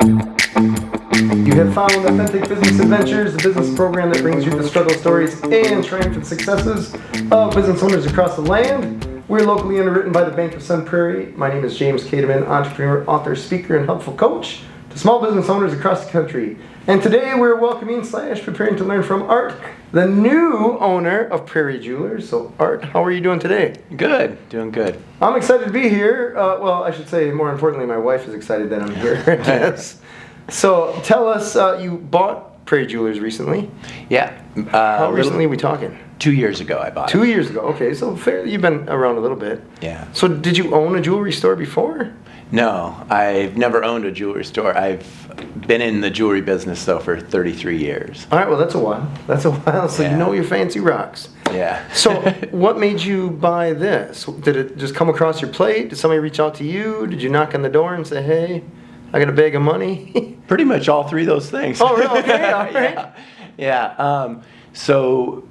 You have found Authentic Business Adventures, the business program that brings you the struggle stories and triumphant successes of business owners across the land. We're locally underwritten by the Bank of Sun Prairie. My name is James Kademan, entrepreneur, author, speaker, and helpful coach to small business owners across the country. And today we're welcoming / preparing to learn from Art, the new owner of Prairie Jewelers. So Art, how are you doing today? Good, doing good. I'm excited to be here. Well, I should say more importantly, my wife is excited that I'm here. Yes. So tell us, you bought Prairie Jewelers recently. Yeah. How recently are we talking? 2 years ago I bought it. 2 years ago. Okay, so you've been around a little bit. Yeah. So did you own a jewelry store before? No, I've never owned a jewelry store. I've been in the jewelry business though for 33 years. All right, well that's a while. That's a while. So Yeah. you know your fancy rocks. Yeah. So what made you buy this? Did it just come across your plate? Did somebody reach out to you? Did you knock on the door and say, hey, I got a bag of money? Pretty much all three of those things. Oh, really? Okay, all right. Yeah. So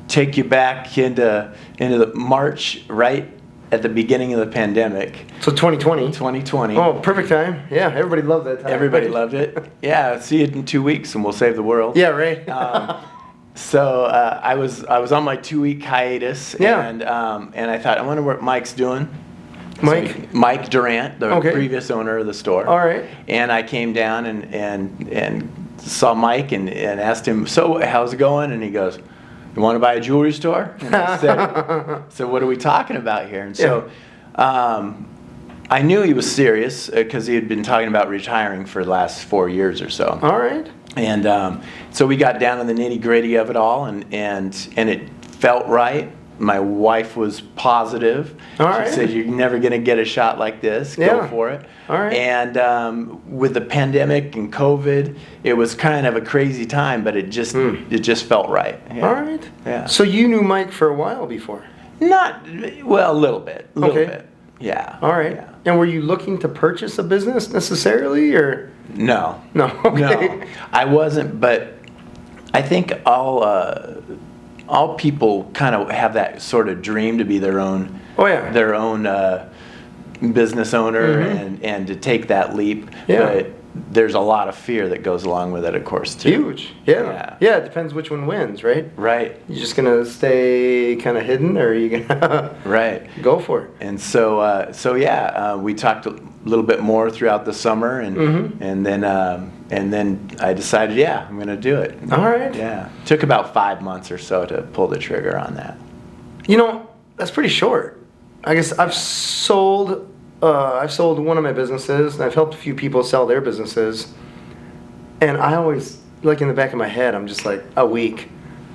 take you back into the March, right at the beginning of the pandemic. So 2020. 2020. Oh, perfect time. Yeah, everybody loved that time. Everybody loved it. Yeah, see it in 2 weeks and we'll save the world. Yeah, right. So I was on my 2-week hiatus, Yeah. and I thought, I wonder what Mike's doing. Mike? So Mike Durant, the Okay. previous owner of the store. All right. And I came down and saw Mike and asked him, so how's it going? And he goes, you want to buy a jewelry store? And I said, so what are we talking about here? And so I knew he was serious because he had been talking about retiring for the last 4 years or so. All right. And so we got down to the nitty gritty of it all, and it felt right. My wife was positive. All She right. said, you're never going to get a shot like this. Yeah. Go for it. All right. And with the pandemic and COVID, it was kind of a crazy time, but it just felt right. Yeah. All right. Yeah. So you knew Mike for a while before? Not, well, a little bit. A little Okay. bit. Yeah. All right. Yeah. And were you looking to purchase a business necessarily, or? No. No. Okay. No, I wasn't, but I think all people kind of have that sort of dream to be their own Oh, yeah. their own business owner and to take that leap. Yeah. But there's a lot of fear that goes along with it, of course, too. Huge. Yeah. Yeah, it depends which one wins, right? Right. You just going to stay kind of hidden, or are you going to Right. go for it? And so we talked a little bit more throughout the summer, and then I decided, yeah, I'm going to do it. All right. Yeah. Took about 5 months or so to pull the trigger on that. You know, that's pretty short. I guess I've sold one of my businesses, and I've helped a few people sell their businesses. And I always, like in the back of my head, I'm just like, a week,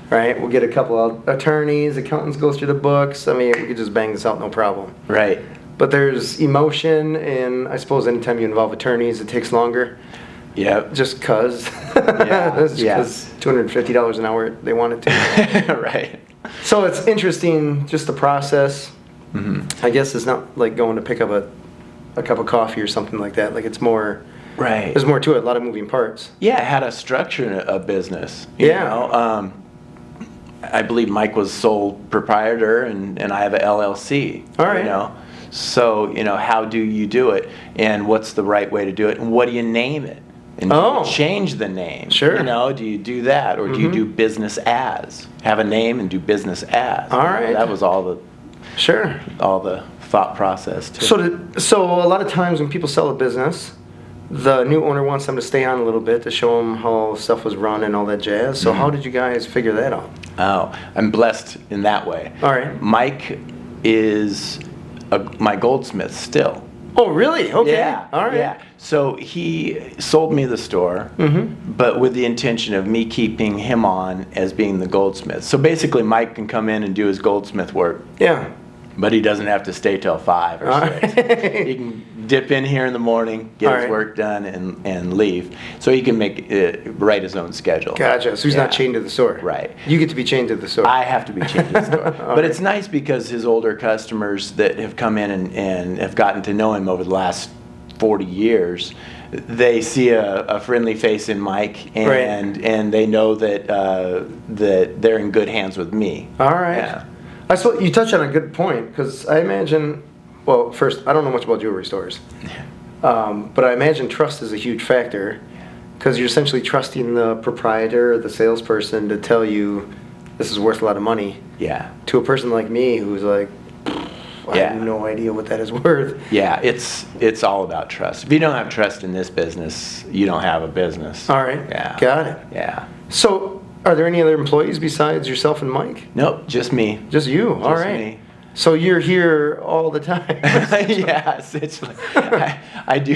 right? We'll get a couple of attorneys, accountants go through the books. I mean, we could just bang this out, no problem. Right. But there's emotion, and I suppose anytime you involve attorneys, it takes longer. Yep. Just because. Yeah. Just because $250 an hour, they want it to. Right. So it's interesting, just the process. I guess it's not like going to pick up a cup of coffee or something like that. Like it's more, Right. there's more to it, a lot of moving parts. Yeah, it had a structure in a business. You Yeah. know? I believe Mike was sole proprietor, and I have a LLC. All right. You know? So, how do you do it? And what's the right way to do it? And what do you name it? And do you change the name? Sure. Do you do that? Or do you do business as? Have a name and do business as. All right. That was all the thought process too. So a lot of times when people sell a business, the new owner wants them to stay on a little bit to show them how stuff was run and all that jazz. So how did you guys figure that out? Oh, I'm blessed in that way. All right. Mike is my goldsmith still. Oh, really? Okay. Yeah. All right. Yeah. So he sold me the store, but with the intention of me keeping him on as being the goldsmith. So basically, Mike can come in and do his goldsmith work. Yeah. But he doesn't have to stay till 5 or 6. Right. He can dip in here in the morning, get his work done, and leave. So he can write his own schedule. Gotcha. So he's not chained to the store. Right. You get to be chained to the store. I have to be chained to the store. But it's nice because his older customers that have come in and have gotten to know him over the last 40 years, they see a friendly face in Mike, and they know that that they're in good hands with me. All right. Yeah. I suppose you touched on a good point, because I imagine, well, first, I don't know much about jewelry stores. But I imagine trust is a huge factor because you're essentially trusting the proprietor or the salesperson to tell you this is worth a lot of money. Yeah. To a person like me who's like, I Yeah. have no idea what that is worth. Yeah, it's all about trust. If you don't have trust in this business, you don't have a business. All right. Yeah. Got it. Yeah. So, are there any other employees besides yourself and Mike? Nope, just me. Just you. All Just right. me. So you're here all the time. Yeah, essentially. I do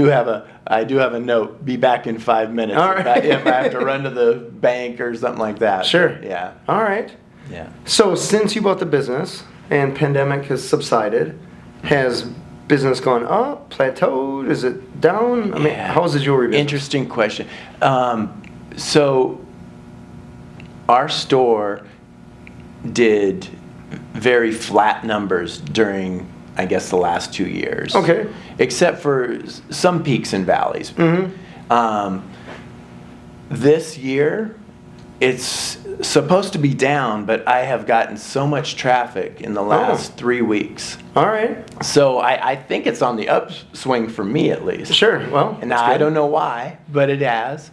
have a note. Be back in 5 minutes. All right. If I have to run to the bank or something like that. Sure. Yeah. All right. Yeah. So since you bought the business and pandemic has subsided, has business gone up, plateaued? Is it down? I mean, Yeah. how's the jewelry business? Interesting question. So our store did very flat numbers during, I guess, the last 2 years. Okay. Except for some peaks and valleys. This year, it's supposed to be down, but I have gotten so much traffic in the last 3 weeks. All right. So I think it's on the upswing for me at least. Sure. Well, And that's I good. don't know why, but it has.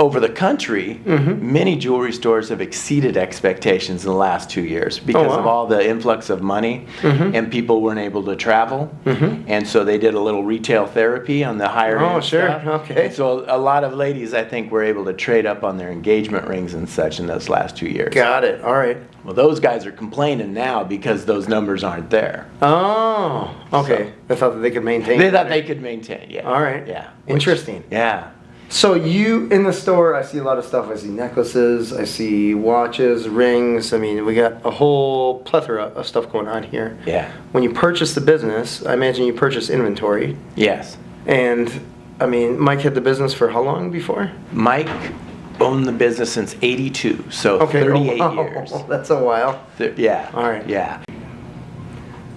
Over the country, many jewelry stores have exceeded expectations in the last 2 years because wow. of all the influx of money, and people weren't able to travel, and so they did a little retail therapy on the higher end sure. stuff. Okay. And so a lot of ladies, I think, were able to trade up on their engagement rings and such in those last 2 years. Got it. All right. Well, those guys are complaining now because those numbers aren't there. Oh, okay. They thought that they could maintain. They thought they could maintain, yeah. All right. Yeah. Interesting. Yeah. So you, in the store, I see a lot of stuff. I see necklaces, I see watches, rings. I mean, we got a whole plethora of stuff going on here. Yeah. When you purchase the business, I imagine you purchase inventory. Yes. And, I mean, Mike had the business for how long before? Mike owned the business since '82, so 38 oh, wow. years. That's a while. Yeah. All right. Yeah.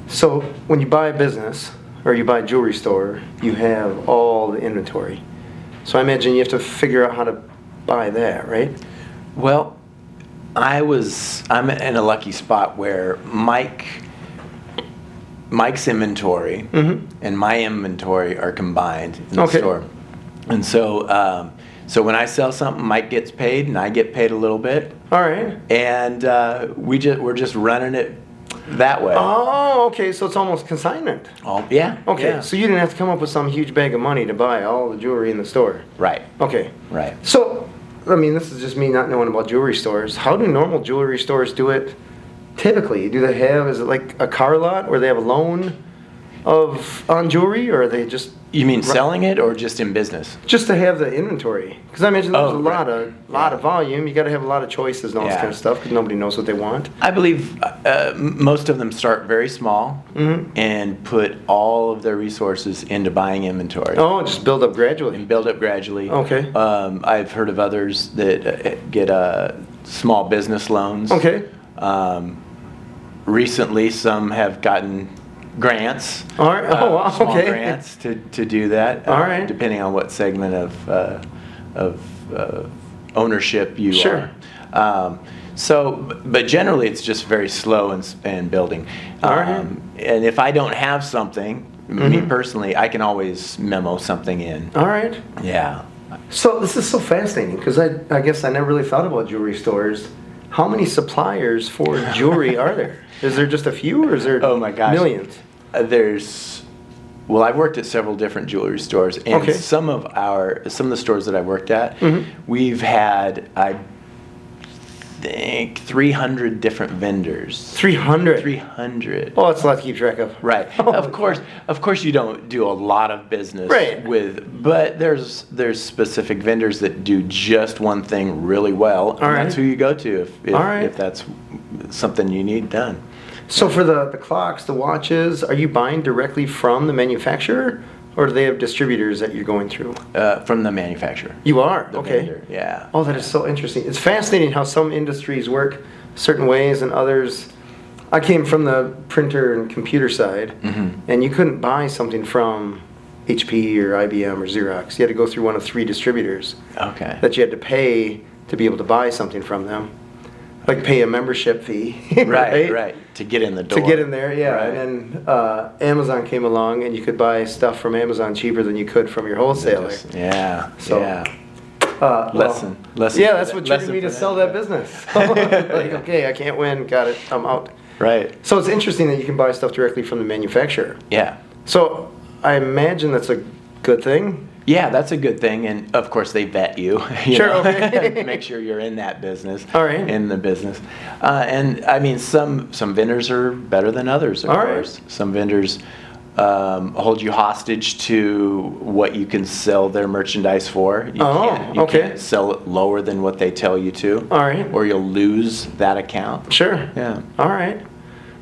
So when you buy a business or you buy a jewelry store, you have all the inventory. So I imagine you have to figure out how to buy that, right? Well, I'm in a lucky spot where Mike's inventory and my inventory are combined in the store. And so when I sell something, Mike gets paid and I get paid a little bit. All right. And we're just running it that way. Oh, okay. So it's almost consignment. Oh, yeah. Okay. Yeah. So you didn't have to come up with some huge bag of money to buy all the jewelry in the store. Right. Okay. Right. So, I mean, this is just me not knowing about jewelry stores. How do normal jewelry stores do it typically? Do they have, is it like a car lot where they have a loan on jewelry, or are they just... You mean selling it or just in business? Just to have the inventory, because I imagine there's Oh, a lot of volume. You got to have a lot of choices and all this Yeah. kind of stuff because nobody knows what they want. I believe most of them start very small and put all of their resources into buying inventory Oh, just build up gradually. and build up gradually. Okay. I've heard of others that get small business loans. Okay. Recently, some have gotten grants. All right. Oh, wow. Small Okay. grants to do that. All right. Depending on what segment of ownership you Sure. are. But generally, it's just very slow and building. All right. And if I don't have something, me personally, I can always memo something in. All right. Yeah. So this is so fascinating because I guess I never really thought about jewelry stores. How many suppliers for jewelry are there? Is there just a few, or is there Oh my gosh. millions? Well, I've worked at several different jewelry stores, and Okay. some of the stores that I worked at, we've had, I think, 300 different vendors. 300. 300. Oh, that's a lot to keep track of. Right. Oh, Of course, you don't do a lot of business Right. but there's specific vendors that do just one thing really well, and All right. that's who you go to All right. if that's something you need done. So for the clocks, the watches, are you buying directly from the manufacturer, or do they have distributors that you're going through? From the manufacturer. You are? The Okay. vendor, yeah. Oh, that is so interesting. It's fascinating how some industries work certain ways and others. I came from the printer and computer side, and you couldn't buy something from HP or IBM or Xerox. You had to go through one of 3 distributors Okay. that you had to pay to be able to buy something from them. like pay a membership fee. Right. To get in the door. To get in there, yeah. Right. And then Amazon came along, and you could buy stuff from Amazon cheaper than you could from your wholesaler. Yeah. So, yeah. Lesson. Yeah, that's what triggered me to sell that business. Like, okay, I can't win. Got it. I'm out. Right. So it's interesting that you can buy stuff directly from the manufacturer. Yeah. So I imagine that's a good thing. Yeah, that's a good thing, and of course they vet you. Sure, okay. Make sure you're in that business. All right. In the business, and I mean some vendors are better than others. Of All course, right. some vendors hold you hostage to what you can sell their merchandise for. You can't sell it lower than what they tell you to. All right. Or you'll lose that account. Sure. Yeah. All right.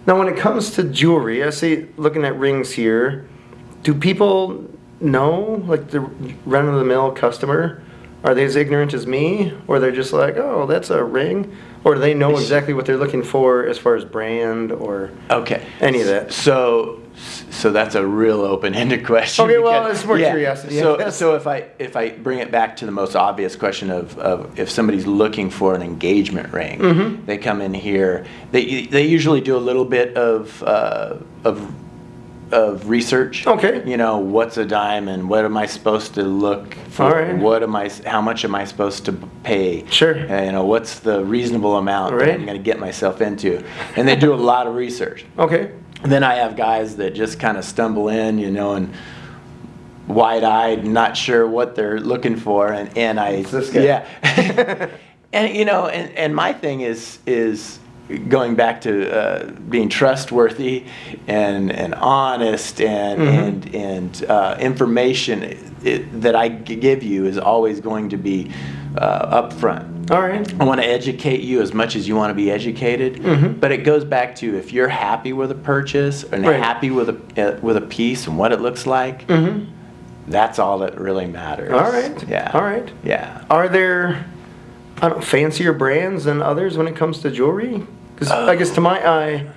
Now, when it comes to jewelry, I see, looking at rings here, do people know, like the run-of-the-mill customer, are they as ignorant as me, or they're just like, oh, that's a ring, or do they know exactly what they're looking for as far as brand or any of that? So that's a real open-ended question. Okay, well, it's more curiosity. So if I bring it back to the most obvious question of if somebody's looking for an engagement ring, they come in here. They usually do a little bit of research. Okay. You know, what's a diamond? What am I supposed to look for? All right. How much am I supposed to pay? Sure. You know, what's the reasonable amount that I'm going to get myself into? And they do a lot of research. Okay. And then I have guys that just kind of stumble in, you know, and wide-eyed, not sure what they're looking for, and I, it's this guy. Yeah. And you know, and my thing is going back to being trustworthy and honest and information that I give you is always going to be upfront. All right. I want to educate you as much as you want to be educated, but it goes back to if you're happy with a purchase and happy with a piece and what it looks like, that's all that really matters. All right. Yeah. All right. Yeah. Are there, I don't know, fancier brands than others when it comes to jewelry? Because I guess to my eye,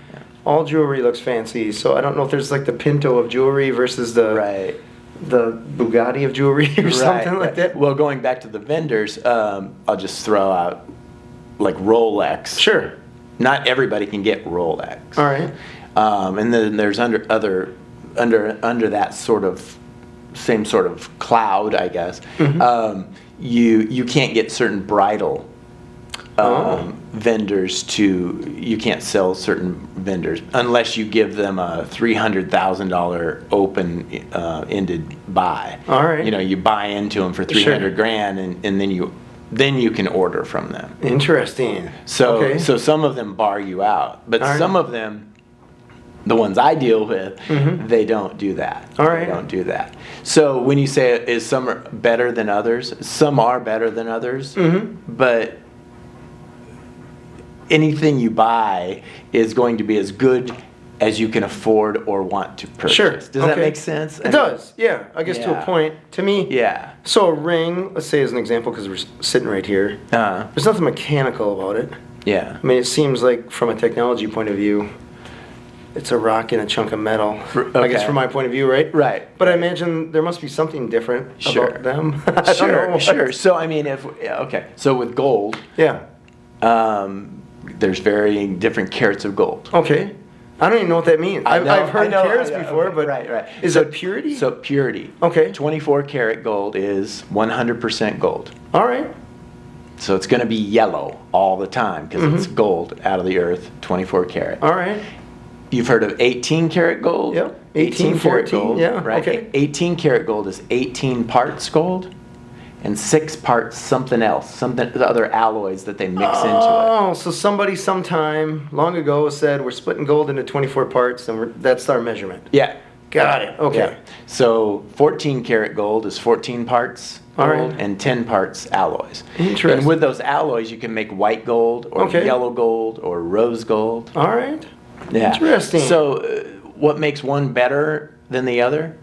all jewelry looks fancy. So I don't know if there's like the Pinto of jewelry versus the Bugatti of jewelry or something like that. Well, going back to the vendors, I'll just throw out like Rolex. Sure. Not everybody can get Rolex. All right. And then there's under that sort of same sort of cloud, I guess. You can't get certain bridal vendors you can't sell certain vendors unless you give them a $300,000 open-ended buy. All right. You know, you buy into them for $300,000 and then you can order from them. Interesting. So some of them bar you out, but some of them, the ones I deal with, they don't do that. All right. They don't do that. So when you say is some better than others, some are better than others, but anything you buy is going to be as good as you can afford or want to purchase. Sure. Does that make sense? It does. Yeah. I guess to a point. To me. Yeah. So a ring, let's say as an example, because we're sitting right here. There's nothing mechanical about it. Yeah. I mean, it seems like from a technology point of view, it's a rock and a chunk of metal. I guess from my point of view, right? Right. But I imagine there must be something different about them. Sure. So I mean, so with gold, there's varying different carats of gold. Okay. I don't even know what that means. I've heard carats before, but right. Is it purity? So purity. Okay. 24 karat gold is 100% gold. All right. So it's going to be yellow all the time because it's gold out of the earth, 24 karat. All right. You've heard of 18 karat gold? Yep. 18 karat 14, gold. yeah. Right. Okay. 18 karat gold is 18 parts gold and 6 parts something else, the other alloys that they mix into it. Oh, so somebody sometime long ago said we're splitting gold into 24 parts and that's our measurement. Yeah. Got it. Okay. Yeah. So 14 karat gold is 14 parts gold and 10 parts alloys. Interesting. And with those alloys, you can make white gold or yellow gold or rose gold. All right. Yeah. Interesting. So what makes one better than the other?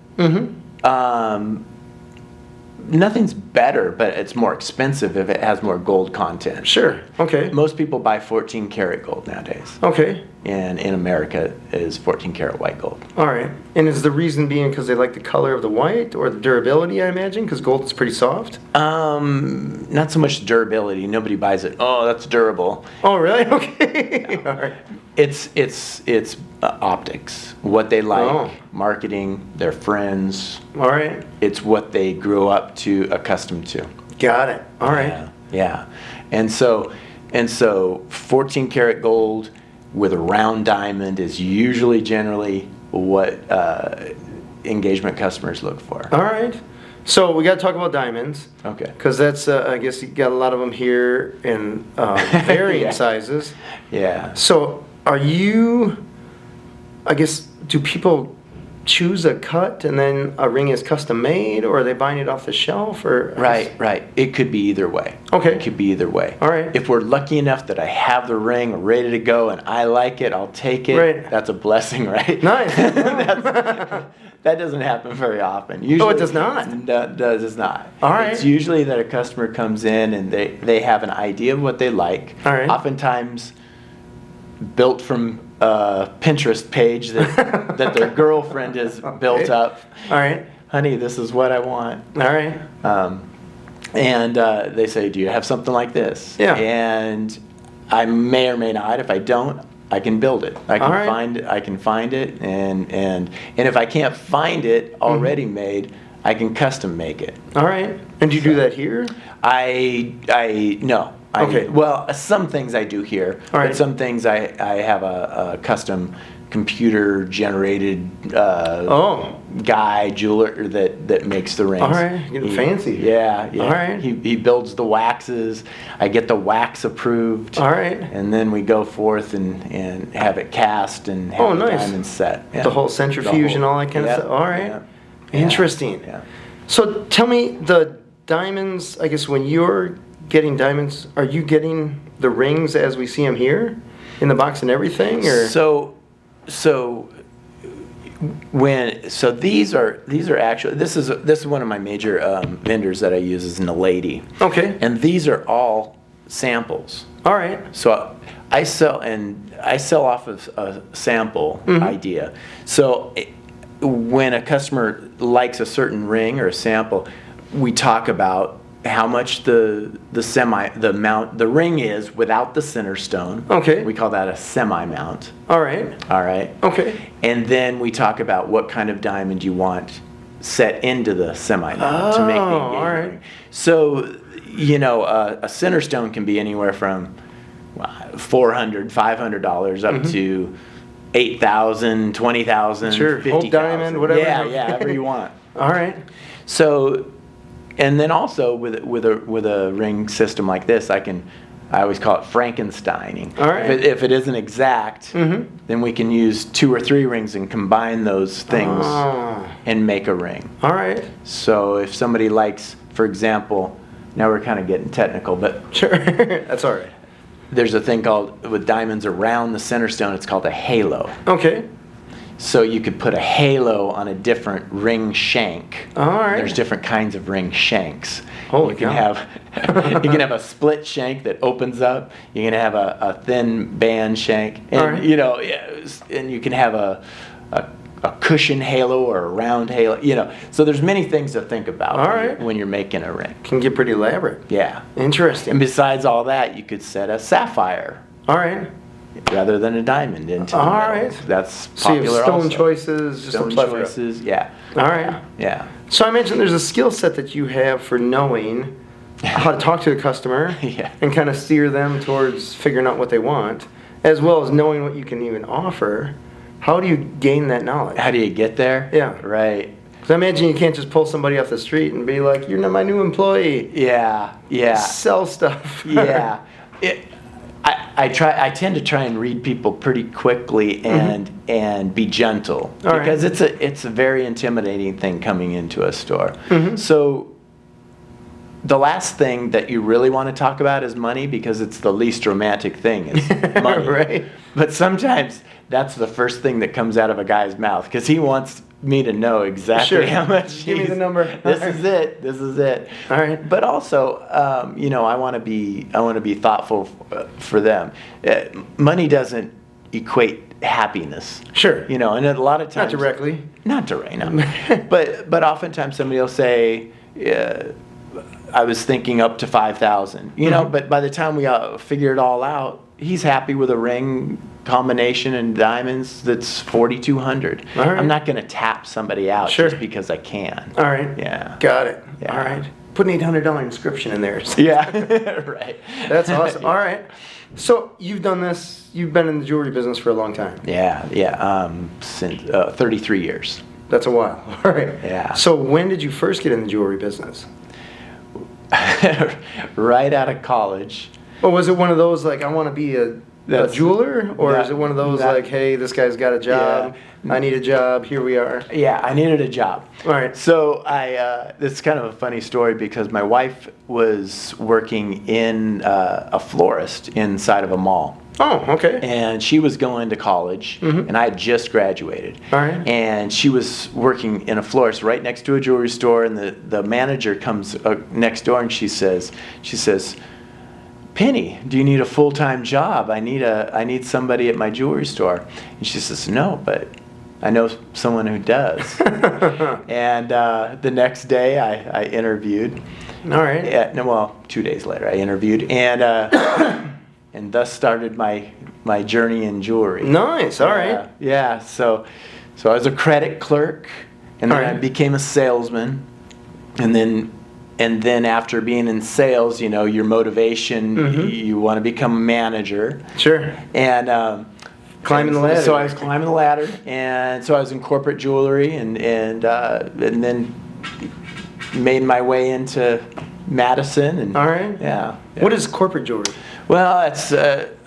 nothing's better, but it's more expensive if it has more gold content. Sure. Okay. Most people buy 14 karat gold nowadays. Okay. And in America is 14 karat white gold. All right. And is the reason being because they like the color of the white or the durability, I imagine, because gold is pretty soft? Not so much durability. Nobody buys it. Oh, that's durable. Oh, really? Okay. All right. It's optics. What they like, Oh. marketing, their friends. All right. It's what they grew up to accustomed to. Got it. All right. Yeah. And so 14 karat gold with a round diamond is usually generally what engagement customers look for. All right. So we got to talk about diamonds. Okay. Because that's, I guess you got a lot of them here in varying Yeah. sizes. Yeah. So are you, I guess, do people choose a cut and then a ring is custom made, or are they buying it off the shelf? Or Right. It could be either way. Okay. It could be either way. All right. If we're lucky enough that I have the ring ready to go and I like it, I'll take it. Right. That's a blessing, right? Nice. That doesn't happen very often. Usually, Oh, it does not? No, it does not. All right. It's usually that a customer comes in and they have an idea of what they like. All right. Oftentimes built from a Pinterest page that their girlfriend has built up. All right. Honey, this is what I want. All right. And they say, do you have something like this? Yeah. And I may or may not. If I don't, I can build it. I can All right. find it. I can find it, and if I can't find it already made, I can custom make it. All right. And do you do that here? No. Okay. Well, some things I do here, All right. but some things I have a custom computer generated guy jeweler that makes the rings. All right. Getting fancy. Yeah. All right. He builds the waxes. I get the wax approved. All right. And then we go forth and have it cast and have the nice. diamond set. Yeah. The whole centrifuge and all that kind of stuff. All right. Interesting. Yeah. So tell me, the diamonds, I guess when you're getting diamonds, are you getting the rings as we see them here in the box and everything? Or? These are actually, this is one of my major vendors that I use is Nalady. Okay. And these are all samples. All right. So I sell off of a sample idea. So when a customer likes a certain ring or a sample, we talk about how much the ring is without the center stone. Okay. We call that a semi mount. All right. All right. Okay. And then we talk about what kind of diamond you want set into the semi mount to make the engagement all right. ring. So a center stone can be anywhere from $400, $500 up to $8,000, $20,000, Sure. $50,000. Whole diamond, whatever. Yeah, whatever you want. All right. So, and then also with a ring system like this, I always call it Frankensteining. All right. If it isn't exact, then we can use 2 or 3 rings and combine those things and make a ring. All right. So if somebody likes, for example, now we're kind of getting technical, but Sure. That's all right. there's a thing called, with diamonds around the center stone, it's called a halo. Okay. So you could put a halo on a different ring shank. All right. There's different kinds of ring shanks. Holy you can cow. have you can have a split shank that opens up. You can have a thin band shank, and All right. and you can have a cushion halo or a round halo. So there's many things to think about All right. when you're making a ring. Can get pretty elaborate. Yeah. Interesting. And besides all that, you could set a sapphire All right. rather than a diamond into the All middle. right. That's So you have popular stone also. choices, just Stone a plethora. choices, yeah. All right. Yeah. So I mentioned there's a skill set that you have for knowing how to talk to the customer Yeah. and kind of steer them towards figuring out what they want, as well as knowing what you can even offer. How do you gain that knowledge? How do you get there? Yeah. Right. Because I imagine you can't just pull somebody off the street and be like, "You're not my new employee." Yeah. Yeah. Sell stuff. Yeah. I tend to try and read people pretty quickly and be gentle All right. because it's a very intimidating thing coming into a store. So the last thing that you really want to talk about is money because it's the least romantic thing is money. Right. But sometimes that's the first thing that comes out of a guy's mouth because he wants me to know exactly Sure. how much. Give me the number. This is it. This is it. All right. But also, I want to be thoughtful for them. Money doesn't equate happiness. Sure. And a lot of times. Not directly. Not directly. No. but oftentimes somebody will say, I was thinking up to 5,000. But by the time we figure it all out, he's happy with a ring combination and diamonds that's 4,200. All right. I'm not going to tap somebody out Sure. just because I can. All right. Yeah. Got it. Yeah. All right. Put an $800 inscription in there. Yeah. Right. That's awesome. All right. So you've done this. You've been in the jewelry business for a long time. Yeah. Since 33 years. That's a while. All right. Yeah. So when did you first get in the jewelry business? Right out of college. Or was it one of those like, I want to be a jeweler? Or is it one of those like, hey, this guy's got a job, I need a job, here we are? Yeah, I needed a job. All right. So this is kind of a funny story because my wife was working in a florist inside of a mall. Oh, okay. And she was going to college, and I had just graduated. All right. And she was working in a florist right next to a jewelry store, and the manager comes next door, and she says, Penny, do you need a full-time job? I need somebody at my jewelry store. And she says, no, but I know someone who does. And the next day I interviewed. All right. 2 days later I interviewed, and and thus started my journey in jewelry. Nice. All right. Yeah. So I was a credit clerk, and then All right. I became a salesman, and then after being in sales, your motivation, you want to become a manager. Sure. And Climbing the ladder. So I was climbing the ladder, and so I was in corporate jewelry, and then made my way into Madison. And All right. Yeah. What is corporate jewelry? Well, it's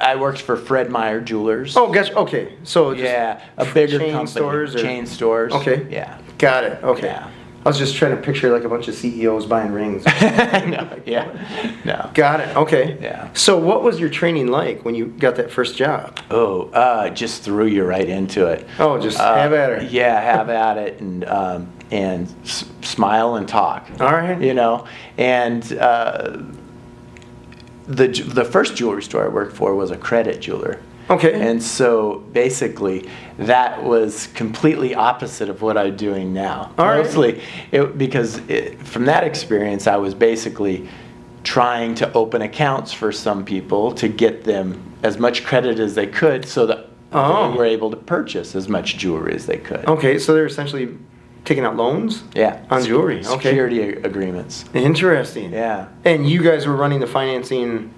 I worked for Fred Meyer Jewelers. Oh, gotcha. Okay. So just a bigger chain company. stores or- Chain stores. Okay. Yeah. Got it. Okay. Yeah. I was just trying to picture like a bunch of CEOs buying rings. No. Yeah. No. Got it. Okay. Yeah. So what was your training like when you got that first job? Oh, just threw you right into it. Oh, just have at her. Yeah, have at it, and smile and talk. All right. And the first jewelry store I worked for was a credit jeweler. Okay. And so basically, that was completely opposite of what I'm doing now. All right. Mostly, because from that experience, I was basically trying to open accounts for some people to get them as much credit as they could, so that they were able to purchase as much jewelry as they could. Okay, so they're essentially taking out loans? Yeah. On jewelry. Okay. Security agreements. Interesting. Yeah. And you guys were running the financing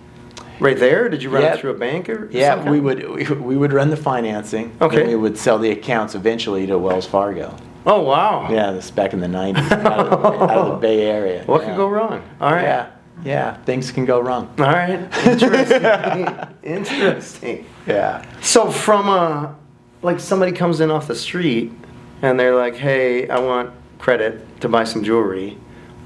right there? Did you run it through a bank or Yeah, some we kind? would run the financing. Okay. And we would sell the accounts eventually to Wells Fargo. Oh, wow. Yeah, this is back in the 90s, out of the Bay Area. What could go wrong? All right. Yeah, things can go wrong. All right. Interesting. Interesting. Yeah. So from like somebody comes in off the street and they're like, hey, I want credit to buy some jewelry.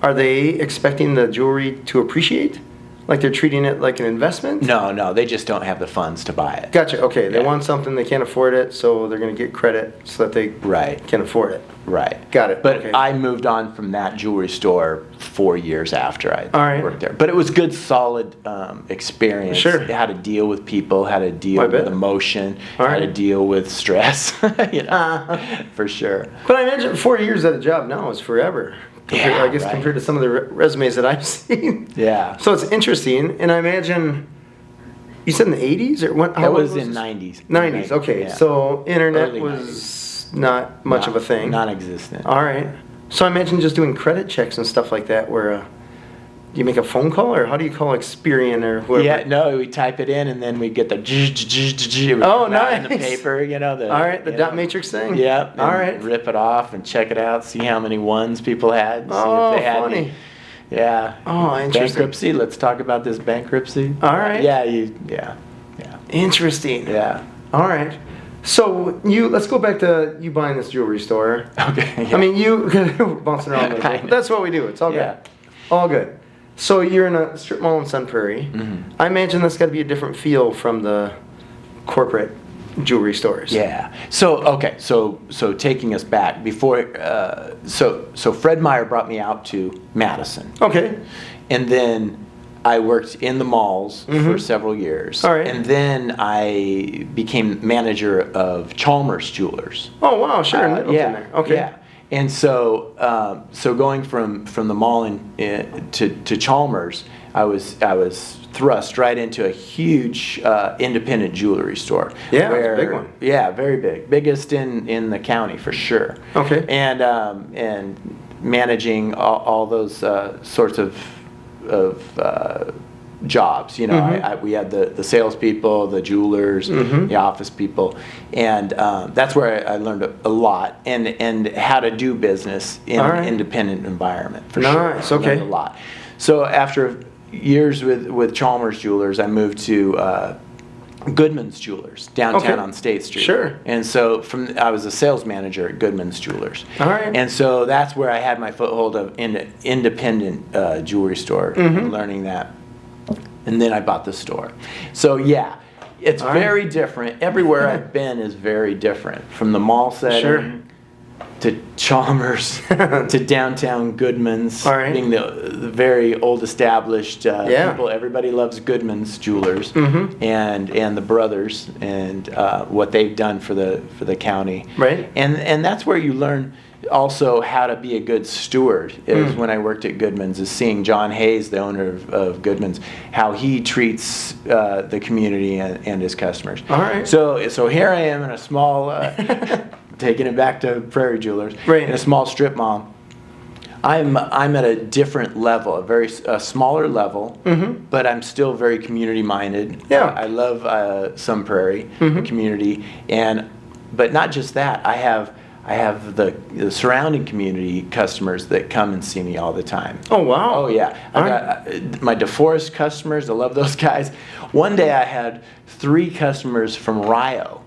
Are they expecting the jewelry to appreciate? Like they're treating it like an investment? No, they just don't have the funds to buy it. Gotcha. Okay. They Yeah. want something, they can't afford it, so they're going to get credit so that they Right. can afford it. Right. Got it. But Okay. I moved on from that jewelry store 4 years after I All right. worked there. But it was good, solid experience. Sure. How to deal with people, how to deal I with bet. emotion, All how to right. deal with stress, for sure. But I imagine 4 years at a job now is forever. Yeah, I guess right. compared to some of the resumes that I've seen. Yeah. So it's interesting, and I imagine you said in the 80s or what? That was in 90s. 90s. Okay, Yeah. so internet Early was not much of a thing. Non-existent. All right. So I imagine just doing credit checks and stuff like that, where do you make a phone call or how do you call Experian or whoever? Yeah, no, we type it in and then we get the Oh, in the nice. paper, the All right, the dot matrix thing. Yeah. All right. Rip it off and check it out, see how many ones people had. See Oh, if they had funny. any. Yeah. Oh, interesting. Bankruptcy. Let's talk about this bankruptcy. All right. Yeah. Interesting. Yeah. All right. So let's go back to you buying this jewelry store. Okay. Yeah. I mean, we're bouncing around a little bit, but that's what we do. It's all good. Yeah. All good. So you're in a strip mall in Sun Prairie. Mm-hmm. I imagine that's got to be a different feel from the corporate jewelry stores. Yeah. So okay. So taking us back before, so Fred Meyer brought me out to Madison, Okay. and then I worked in the malls for several years. All right. And then I became manager of Chalmers Jewelers. Oh wow, sure. In there. Okay. Yeah. And so so going from the mall to Chalmers, I was thrust right into a huge independent jewelry store. Yeah, it's a big one. Yeah, very big, biggest in the county for sure. Okay. And managing all those sorts of jobs. You know, we had the salespeople, the jewelers, the office people, and that's where I learned a lot and how to do business in an independent environment for sure. Nice. Okay. Learned a lot. So after years with Chalmers Jewelers, I moved to Goodman's Jewelers downtown on State Street. Sure. And so I was a sales manager at Goodman's Jewelers. All right. And so that's where I had my foothold of independent jewelry store, and learning that. And then I bought the store. So yeah, it's very different. Everywhere I've been is very different, from the mall setting to Chalmers to downtown Goodman's, being the very old established people. Everybody loves Goodman's Jewelers and the brothers and what they've done for the county. Right. And that's where you learn also how to be a good steward. Is when I worked at Goodman's, is seeing John Hayes, the owner of Goodman's, how he treats the community and his customers. All right. So here I am in a small, taking it back to Prairie Jewelers, in a small strip mall. I'm at a different level, a smaller level, but I'm still very community minded. Yeah. I love Sun Prairie, the community, but not just that. I have the surrounding community customers that come and see me all the time. Oh wow. Oh yeah. I got my DeForest customers. I love those guys. One day I had 3 customers from Rio.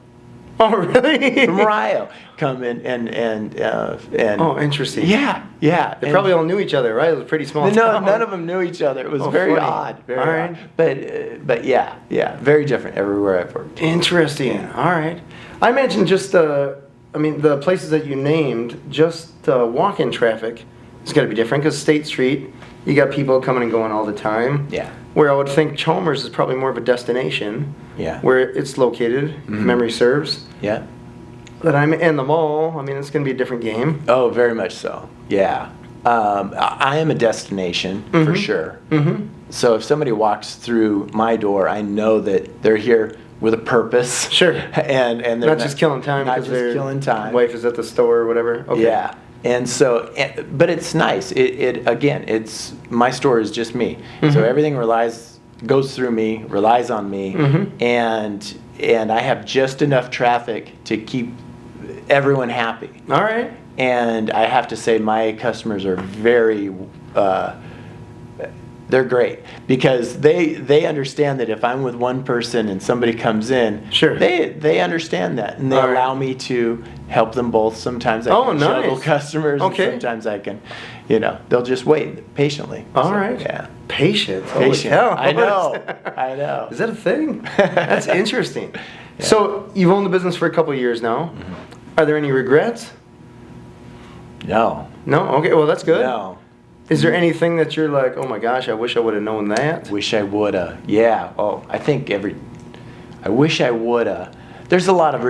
Oh really? From Rio come in and oh, interesting. Yeah. They probably all knew each other, right? It was a pretty small town. None of them knew each other. It was very funny. odd. Very all odd. right. But yeah, very different everywhere I've worked. Interesting. All right. I imagine just the places that you named, just walk-in traffic is got to be different, because State Street, you got people coming and going all the time. Yeah. Where I would think Chalmers is probably more of a destination. Yeah. Where it's located, if memory serves. Yeah. But I'm in the mall. I mean, it's going to be a different game. Oh, very much so. Yeah. I am a destination for sure. So if somebody walks through my door, I know that they're here with a purpose. Sure. And they're not just killing time. Not because just their killing time. Wife is at the store or whatever. Okay. Yeah. And so, but it's nice. It's my store is just me. So everything goes through me, relies on me, and I have just enough traffic to keep everyone happy. All right. And I have to say, my customers are very, they're great, because they understand that if I'm with one person and somebody comes in, sure, they understand that, and they allow me to help them both. Sometimes I can juggle customers, and sometimes I can, they'll just wait patiently. All right. Yeah. Patient. Patient. I know. I know. Is that a thing? That's interesting. Yeah. So you've owned the business for a couple of years now. Are there any regrets? No. No? Okay, well that's good. No. Is there anything that you're like, oh my gosh, I wish I would have known that? Wish I woulda. Yeah. Oh, I think I wish I woulda. There's a lot of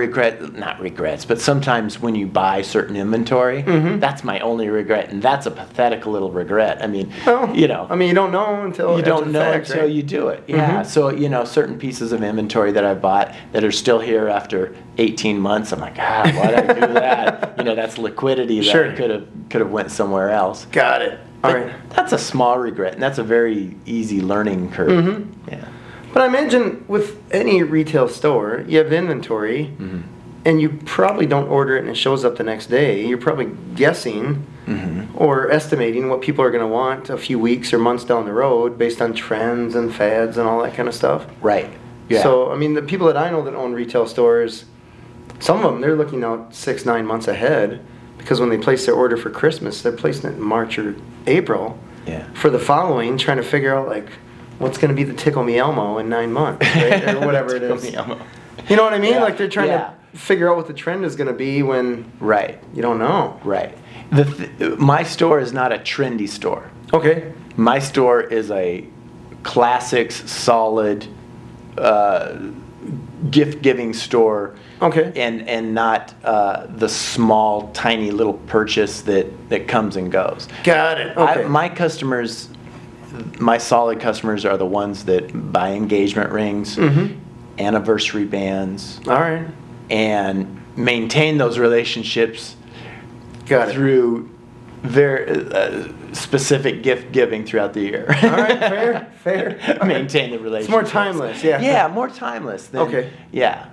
not regrets, but sometimes when you buy certain inventory, that's my only regret, and that's a pathetic little regret. I mean, you don't know until you do it. Yeah. So, certain pieces of inventory that I bought that are still here after 18 months, I'm like, why did I do that? That's liquidity that could have went somewhere else. Got it. All right. That's a small regret, and that's a very easy learning curve. Yeah. But I imagine with any retail store, you have inventory, and you probably don't order it and it shows up the next day. You're probably guessing or estimating what people are going to want a few weeks or months down the road based on trends and fads and all that kind of stuff. Right. Yeah. So, I mean, the people that I know that own retail stores, some of them, they're looking out 6-9 months ahead, because when they place their order for Christmas, they're placing it in March or April for the following, trying to figure out, like, what's going to be the Tickle Me Elmo in 9 months, right? Or whatever it is. Me Elmo. You know what I mean? Yeah. Like they're trying Yeah. to figure out what the trend is going to be when Right. you don't know. Right. My store is not a trendy store. Okay. My store is a classics, solid, gift-giving store. Okay. And not the small, tiny little purchase that comes and goes. Got it. Okay. My customers, my solid customers are the ones that buy engagement rings, anniversary bands, All right. and maintain those relationships Got it. through very specific gift giving throughout the year. All right. Fair. Maintain the relationship. It's more timeless. Yeah. Yeah, more timeless. Than, Okay. Yeah.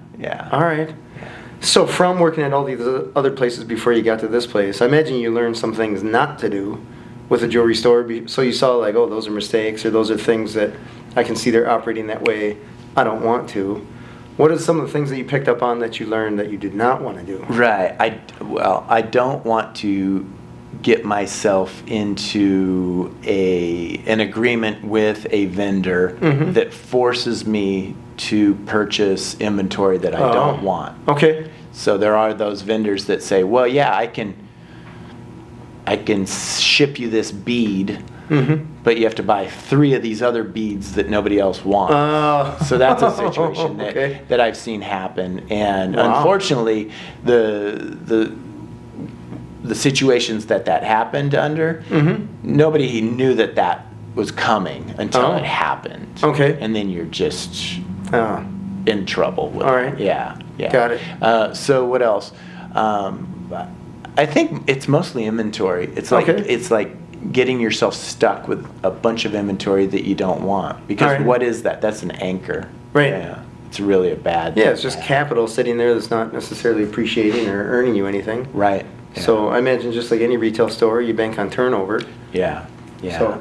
All right. So from working at all these other places before you got to this place, I imagine you learned some things not to do with a jewelry store. So you saw like, oh, those are mistakes, or those are things that I can see they're operating that way. I don't want to. What are some of the things that you picked up on that you learned that you did not want to do? Right. I don't want to get myself into an agreement with a vendor that forces me to purchase inventory that I don't want. Okay. So there are those vendors that say, well, yeah, I can ship you this bead, but you have to buy 3 of these other beads that nobody else wants. So that's a situation that I've seen happen. And unfortunately, the situations that happened under, nobody knew that was coming until it happened. Okay. And then you're just in trouble with All right. it. Yeah. Got it. So what else? I think it's mostly inventory. It's like getting yourself stuck with a bunch of inventory that you don't want. Because what is that? That's an anchor. Right. Yeah. It's really a bad Yeah, it's just capital sitting there that's not necessarily appreciating or earning you anything. Right. Yeah. So I imagine just like any retail store, you bank on turnover. Yeah. So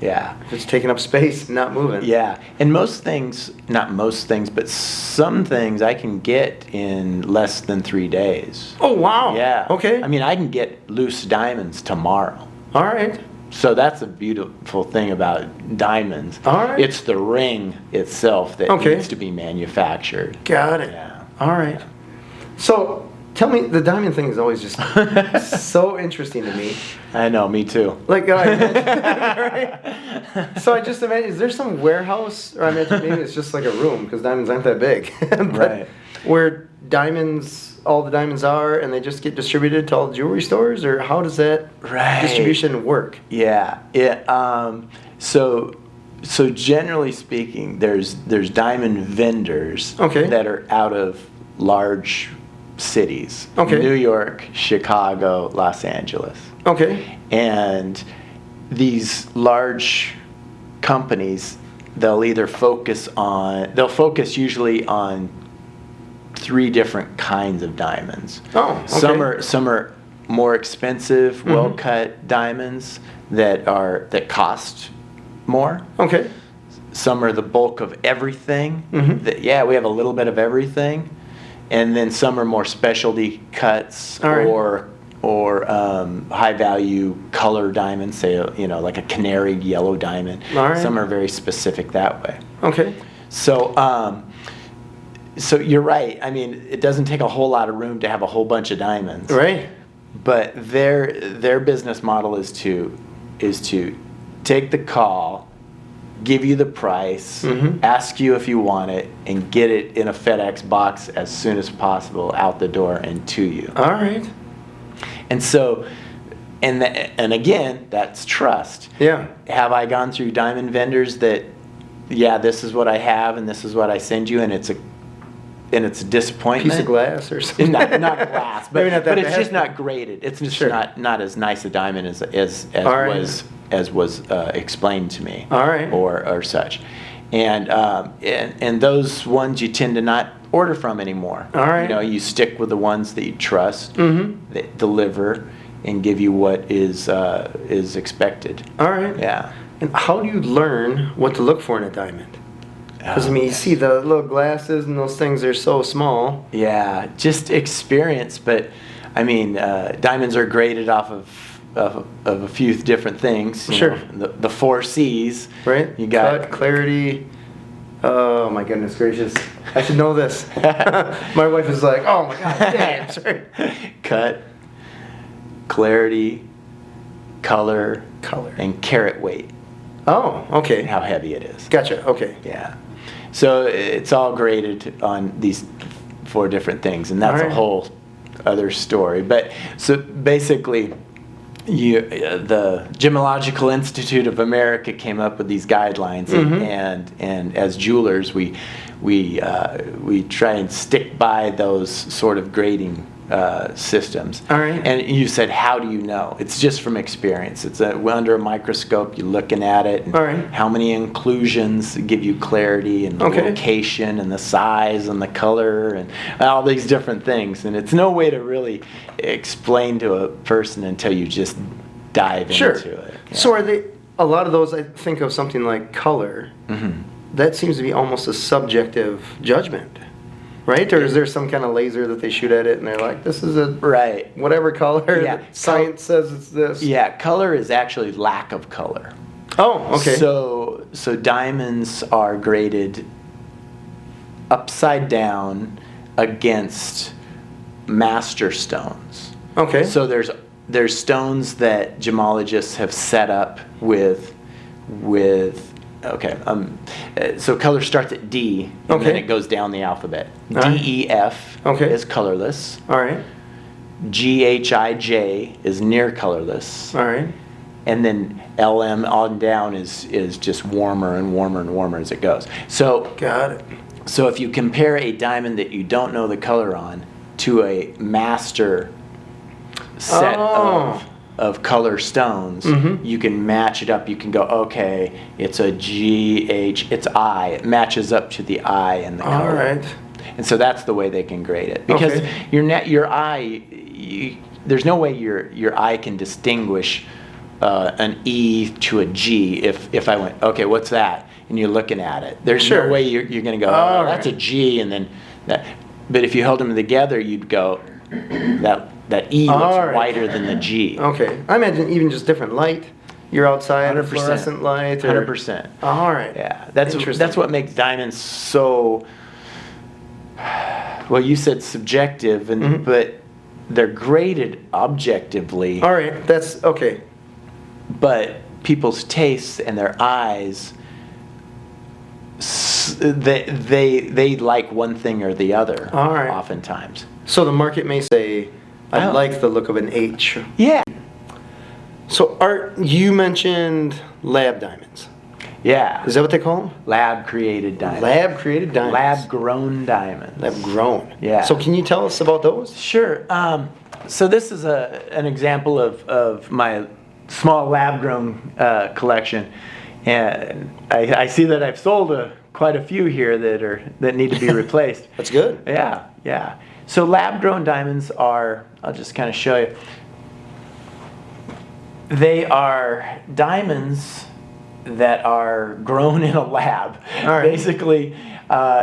Yeah. if it's taking up space, not moving. Yeah. And most things, not most things, but some things I can get in less than 3 days. Oh, wow. Yeah. Okay. I mean, I can get loose diamonds tomorrow. All right. So that's a beautiful thing about diamonds. All right. It's the ring itself that Okay. needs to be manufactured. Got it. Yeah. All right. So tell me, the diamond thing is always just so interesting to me. I know, me too. Like, right? So I just imagine, is there some warehouse, or I imagine maybe it's just like a room, because diamonds aren't that big, but Right. where all the diamonds are, and they just get distributed to all the jewelry stores, or how does that distribution work? Yeah. So generally speaking, there's diamond vendors that are out of large cities. Okay. New York, Chicago, Los Angeles. Okay. And these large companies, they'll focus usually on 3 different kinds of diamonds. Oh, okay. Some are more expensive, well-cut diamonds that cost more. Okay. Some are the bulk of everything. We have a little bit of everything. And then some are more specialty cuts or high-value color diamonds, say, like a canary yellow diamond. All right. Some are very specific that way. Okay. So you're right. I mean, it doesn't take a whole lot of room to have a whole bunch of diamonds. Right. But their business model is to take the call, give you the price, ask you if you want it, and get it in a FedEx box as soon as possible out the door and to you. All right. And so, and again, that's trust. Yeah. Have I gone through diamond vendors that, yeah, this is what I have and this is what I send you, and it's a disappointment? Piece of glass or something. Not glass, but, Maybe not that but it's bad. just not graded. It's just Sure. not as nice a diamond as right. was explained to me. All right. Or such, and those ones you tend to not order from anymore. All right. You stick with the ones that you trust, that deliver, and give you what is expected. All right. Yeah. And how do you learn what to look for in a diamond? Because, I mean, you see the little glasses and those things are so small. Yeah, just experience. But, I mean, diamonds are graded off of a few different things. Sure. The 4 C's. Right? You got cut, clarity, Oh my goodness gracious! I should know this. My wife is like, "Oh my god, damn!" Sorry. Cut, clarity, color, Color. and carat weight. Oh, okay. How heavy it is. Gotcha. Okay. Yeah. So it's all graded on these 4 different things, and that's All right. a whole other story. But so basically, the Gemological Institute of America came up with these guidelines, and as jewelers, we try and stick by those sort of grading systems. All right. And you said, how do you know? It's just from experience. It's under a microscope. You're looking at it. And All right. how many inclusions give you clarity, and the Okay. location, and the size, and the color, and all these different things. And it's no way to really explain to a person until you just dive Sure. into it. Yeah. So are they? A lot of those, I think of something like color. That seems to be almost a subjective judgment, right? Or is there some kind of laser that they shoot at it and they're like, "This is a Right. whatever color. Yeah. Science says it's this." Yeah, color is actually lack of color. Oh, okay. So diamonds are graded upside down against master stones. Okay. So there's stones that gemologists have set up with okay. So color starts at D, and then Okay. it goes down the alphabet. All right. D, E, F Okay. is colorless. All right. G, H, I, J is near colorless. All right. And then LM on down is just warmer and warmer and warmer as it goes. So Got it. so if you compare a diamond that you don't know the color on to a master set Oh. of color stones, you can match it up. You can go, okay, it's a G, H, it's I. It matches up to the I and the color. All right. And so that's the way they can grade it. Because Okay. your eye, there's no way your eye can distinguish an E to a G if I went, okay, what's that? And you're looking at it. There's Sure. no way you're going to go, All oh, that's a right. G, and then that. But if you held them together, you'd go, that E looks All right. whiter than the G. Okay. I imagine even just different light. You're outside, 100%. fluorescent light. Or... 100%. All right. Yeah, Interesting. that's what makes diamonds so. Well, you said subjective, but they're graded objectively. All right. That's okay. But people's tastes and their eyes, they like one thing or the other. All right. Oftentimes. So the market may say, "I Oh. like the look of an H." Yeah. So Art, you mentioned lab diamonds. Yeah. Is that what they call them? Lab created diamonds. Lab created diamonds. Lab grown diamonds. Lab grown. Yeah. So can you tell us about those? Sure. So this is an example of my small lab-grown collection, and I see that I've sold quite a few here that need to be replaced. That's good. Yeah, yeah. So lab-grown diamonds are, I'll just kind of show you. They are diamonds that are grown in a lab. All right. Basically,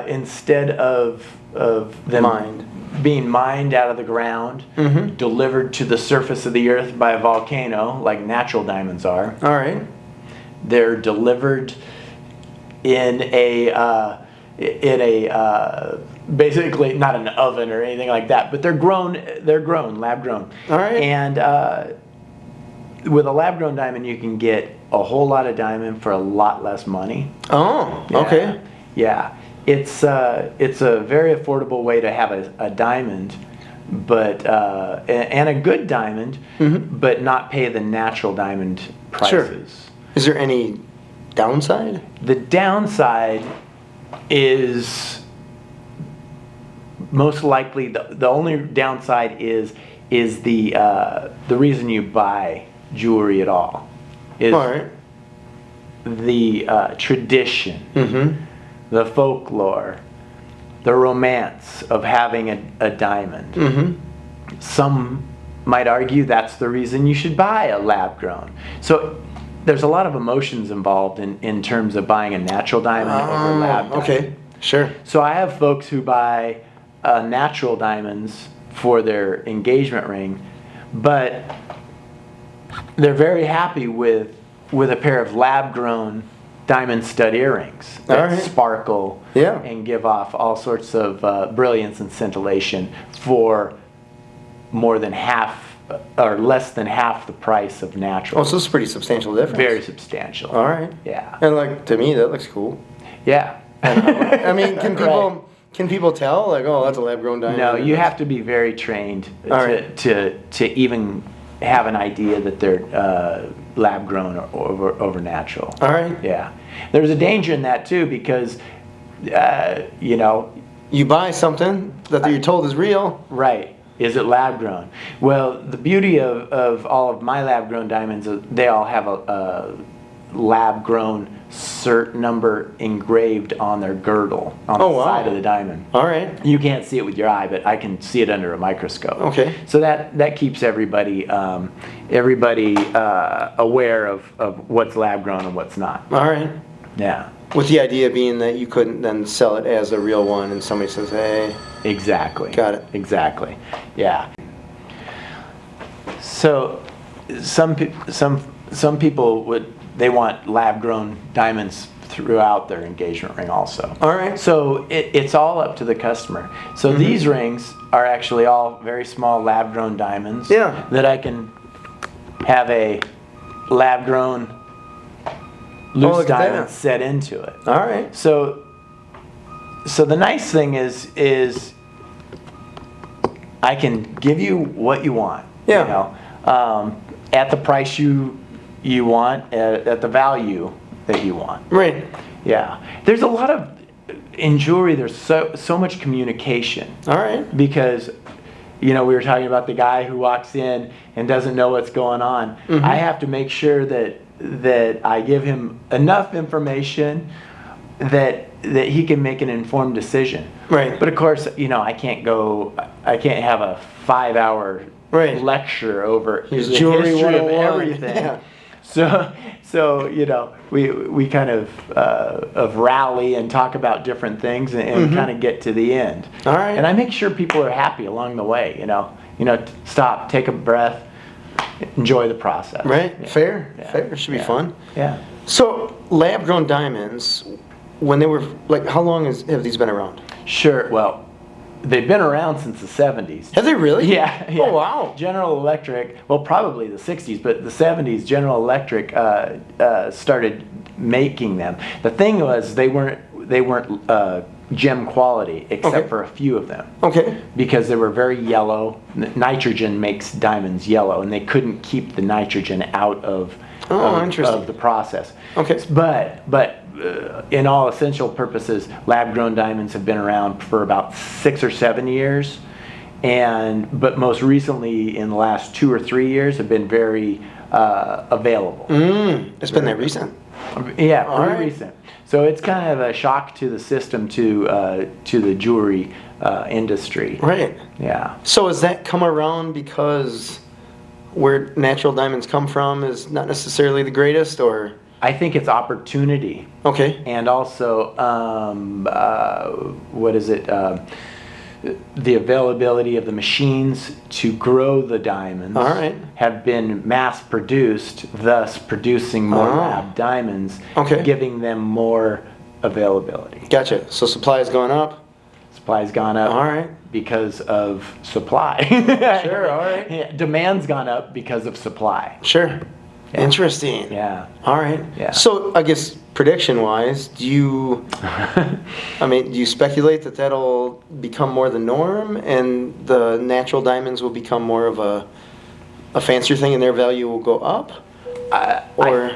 instead of them being mined out of the ground, delivered to the surface of the earth by a volcano, like natural diamonds are. All right. They're delivered in a basically not an oven or anything like that, but they're grown, lab grown. All right. And with a lab grown diamond, you can get a whole lot of diamond for a lot less money. Oh, Yeah. okay. Yeah, it's a very affordable way to have a diamond, but and a good diamond, but not pay the natural diamond prices. Sure. Is there any downside? The downside is most likely the only downside is the reason you buy jewelry at all is All right. the tradition, the folklore, the romance of having a diamond. Some might argue that's the reason you should buy a lab grown. So there's a lot of emotions involved in terms of buying a natural diamond over lab diamond. Okay. Sure. So I have folks who buy natural diamonds for their engagement ring, but they're very happy with a pair of lab-grown diamond stud earrings that All right. sparkle Yeah. and give off all sorts of brilliance and scintillation for more than half or less than half the price of natural. Oh, so it's a pretty substantial difference. Very substantial. All right. Yeah. And like to me, that looks cool. Yeah. I mean, can people Right. can people tell like, oh, that's a lab grown diamond? No, you have to be very trained All right. to even have an idea that they're lab grown or over natural. All right. Yeah. There's a danger in that too because, you know, You buy something that you're told is real. right. Is it lab grown? Well, the beauty of all of my lab grown diamonds, they all have a lab grown cert number engraved on their girdle on Oh, the wow. side of the diamond. All right. You can't see it with your eye, but I can see it under a microscope. Okay. So that keeps everybody aware of what's lab grown and what's not. All right. Yeah. With the idea being that you couldn't then sell it as a real one, and somebody says, "Hey, Exactly. Got it. Exactly. Yeah. So some people they want lab grown diamonds throughout their engagement ring also. all right, So it's all up to the customer. So these rings are actually all very small lab grown diamonds Yeah. that I can have a lab grown loose look at that. diamond set into it. all right, So the nice thing is I can give you what you want. Yeah. You know, at the price you want, at the value that you want. right, Yeah. There's a lot of in jewelry. There's so much communication all right, because. You know, we were talking about the guy who walks in and doesn't know what's going on. I have to make sure that I give him enough information that he can make an informed decision. Right. But of course, you know, I can't have a 5-hour Right. lecture over Here's the jewelry history of 101. everything. Yeah. So you know, we kind of rally and talk about different things and kind of get to the end. All right. And I make sure people are happy along the way. You know, stop, take a breath, enjoy the process. right, Yeah. fair, Yeah. fair, should be Yeah. fun. Yeah. So, lab grown diamonds, when they were like, how long have these been around? Sure. Well, they've been around since the 70s. Have they really? Yeah, yeah. Oh wow. General Electric, well, probably the 60s, but the 70s, General Electric started making them. The thing was, they weren't gem quality, except Okay. for a few of them, Okay. because they were very yellow. Nitrogen makes diamonds yellow, and they couldn't keep the nitrogen out of Interesting. the process. Okay. But in all essential purposes, lab-grown diamonds have been around for about 6 or 7 years, but most recently, in the last 2 or 3 years, have been very available. It's been that recent. Yeah, All pretty right. recent. So it's kind of a shock to the system, to the jewelry industry. Right. Yeah. So has that come around because where natural diamonds come from is not necessarily the greatest, or? I think it's opportunity. Okay. And also, what is it? The availability of the machines to grow the diamonds All right. have been mass produced, thus producing more Oh. lab diamonds, Okay. giving them more availability. Gotcha. So supply has gone up. Supply's gone up All right. because of supply. Sure, all right. Yeah, demand's gone up because of supply. Sure. Interesting. Yeah. All right. Yeah. So I guess prediction-wise, do you speculate that that'll become more the norm, and the natural diamonds will become more of a fancier thing, and their value will go up? Or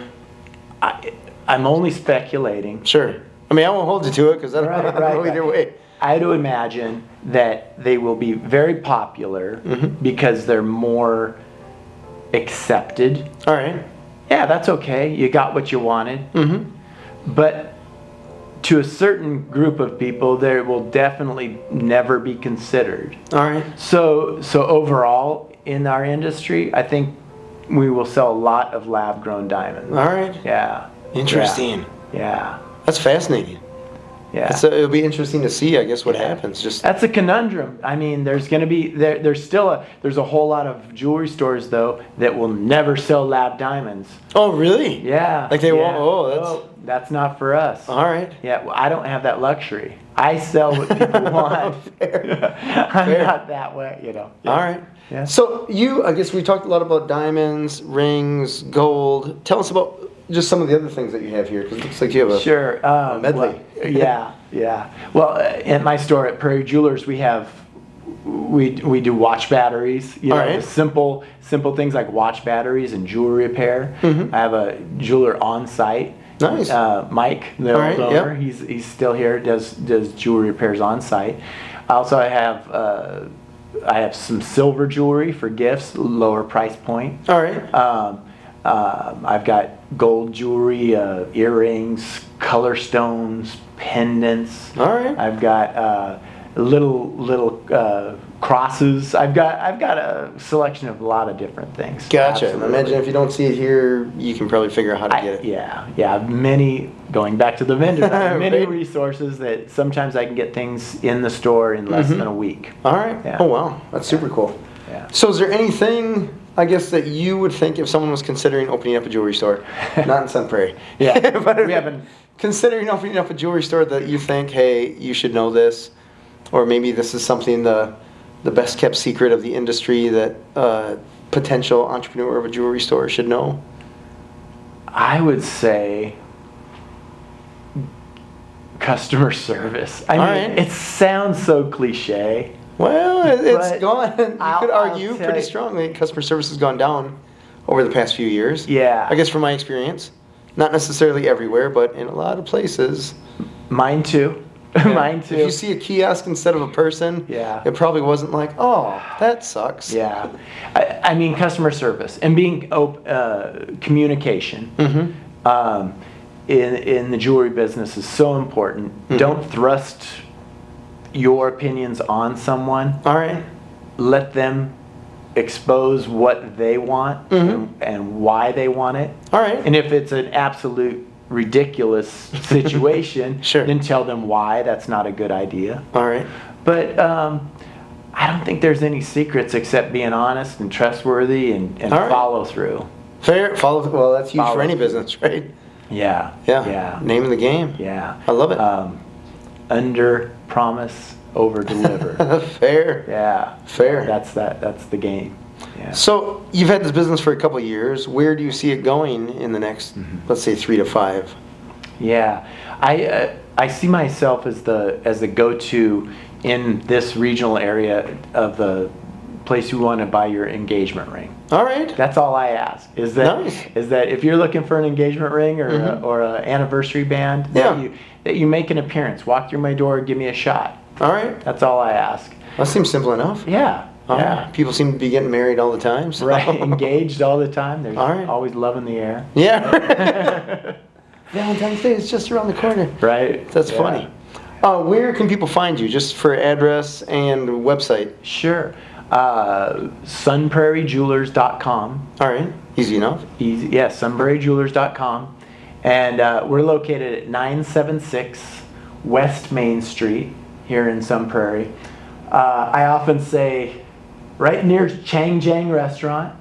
I'm only speculating. sure. I mean, I won't hold you to it because I don't know either way. I'd imagine that they will be very popular because they're more accepted. All right. Yeah, that's okay. You got what you wanted. But to a certain group of people, they will definitely never be considered. All right. So overall in our industry, I think we will sell a lot of lab-grown diamonds. All right. Yeah. Interesting. Yeah. That's fascinating. Yeah. So it'll be interesting to see, I guess, what happens. Just That's a conundrum. I mean, there's going to be there's a whole lot of jewelry stores though that will never sell lab diamonds. oh, really? Yeah. Like they won't. yeah. Oh, That's not for us. all right. Yeah, well, I don't have that luxury. I sell what people want. Fair. I'm Fair. not that way, you know. Yeah. All right. Yeah. So I guess we talked a lot about diamonds, rings, gold. Tell us about just some of the other things that you have here, because it looks like you have a Sure. medley. Well, yeah. Well, at my store at Prairie Jewelers, we do watch batteries. You know, All right. simple things like watch batteries and jewelry repair. Mm-hmm. I have a jeweler on site. Nice. Mike, the All right, owner, yep. he's still here. Does jewelry repairs on site. Also, I have some silver jewelry for gifts, lower price point. All right. I've got gold jewelry, earrings, color stones, pendants. All right. I've got little crosses. I've got a selection of a lot of different things. Gotcha. Absolutely. Imagine if you don't see it here, you can probably figure out how to get it. Yeah. Many, going back to the vendor, many Right. resources that sometimes I can get things in the store in less than a week. All right. Yeah. Oh, wow. That's super cool. Yeah. So is there anything, I guess, that you would think if someone was considering opening up a jewelry store? Not in Sun Prairie. Yeah. But We haven't. considering opening up a jewelry store that you think, hey, you should know this, or maybe this is something the best kept secret of the industry that potential entrepreneur of a jewelry store should know? I would say customer service. I mean, right. it sounds so cliche. Well, it's But gone. You could I'll argue tell pretty you- strongly customer service has gone down over the past few years. Yeah. I guess from my experience, not necessarily everywhere, but in a lot of places. Mine too. Mine too. If you see a kiosk instead of a person, Yeah. it probably wasn't like, oh, that sucks. Yeah. I mean, customer service and being communication in the jewelry business is so important. Don't thrust your opinions on someone. All right. Let them expose what they want and why they want it. All right. And if it's an absolute ridiculous situation, Sure. then tell them why that's not a good idea. All right. But I don't think there's any secrets except being honest and trustworthy and All right. follow through. Fair. Well, that's huge for Follow any through. business, right? Yeah. Yeah. Yeah. Name of the game. Yeah. I love it. Under promise, over deliver. Fair. Yeah. Fair. That's the game. Yeah. So you've had this business for a couple of years. Where do you see it going in the next, let's say, 3 to 5? Yeah, I see myself as the go-to in this regional area of the place you want to buy your engagement ring. All right. That's all I ask. Is that Nice. if you're looking for an engagement ring or an anniversary band, Yeah. that you make an appearance, walk through my door, give me a shot. All right. That's all I ask. That seems simple enough. Yeah. All Yeah. right. People seem to be getting married all the time. So. Right. Engaged all the time. There's All right. always love in the air. Yeah. Valentine's Day is just around the corner. Right. That's Yeah. funny. Where can people find you, just for address and website? Sure. sunprairiejewelers.com. All right. Easy enough. Easy. Yeah, sunprairiejewelers.com. And we're located at 976 West Main Street here in Sun Prairie. I often say right near Chang Jiang Restaurant,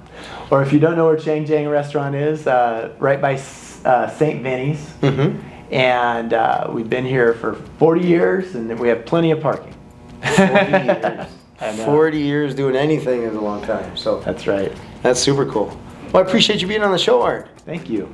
or if you don't know where Chang Jiang Restaurant is, right by St. Vinny's. Mm-hmm. And we've been here for 40 years, and we have plenty of parking. 40 years. I know. 40 years doing anything is a long time. So That's right. that's super cool. Well, I appreciate you being on the show, Art. Thank you.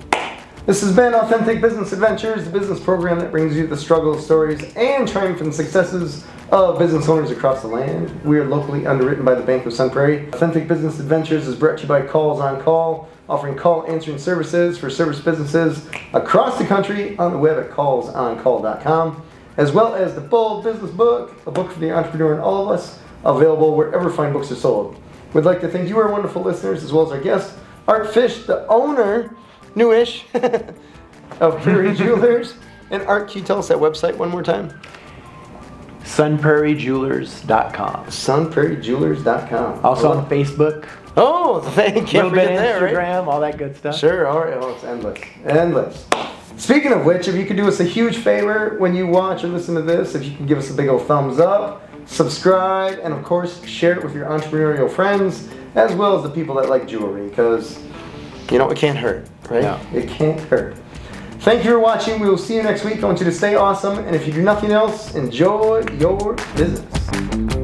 This has been Authentic Business Adventures, the business program that brings you the struggles, stories, and triumphant successes of business owners across the land. We are locally underwritten by the Bank of Sun Prairie. Authentic Business Adventures is brought to you by Calls on Call, offering call answering services for service businesses across the country on the web at callsoncall.com, as well as the Bold Business Book, a book for the entrepreneur in all of us, available wherever fine books are sold. We'd like to thank you, our wonderful listeners, as well as our guest, Art Fish, the owner, newish, of Prairie Jewelers. And Art, can you tell us that website one more time? sunprairiejewelers.com. sunprairiejewelers.com. Also on Facebook, Oh, thank a you. little bit Forget that, right? Instagram, all that good stuff. Sure, all right. Oh, it's endless. Endless. Speaking of which, if you could do us a huge favor when you watch or listen to this, if you can give us a big old thumbs up, subscribe, and of course, share it with your entrepreneurial friends, as well as the people that like jewelry, because, you know, it can't hurt, right? No. It can't hurt. Thank you for watching. We will see you next week. I want you to stay awesome, and if you do nothing else, enjoy your business.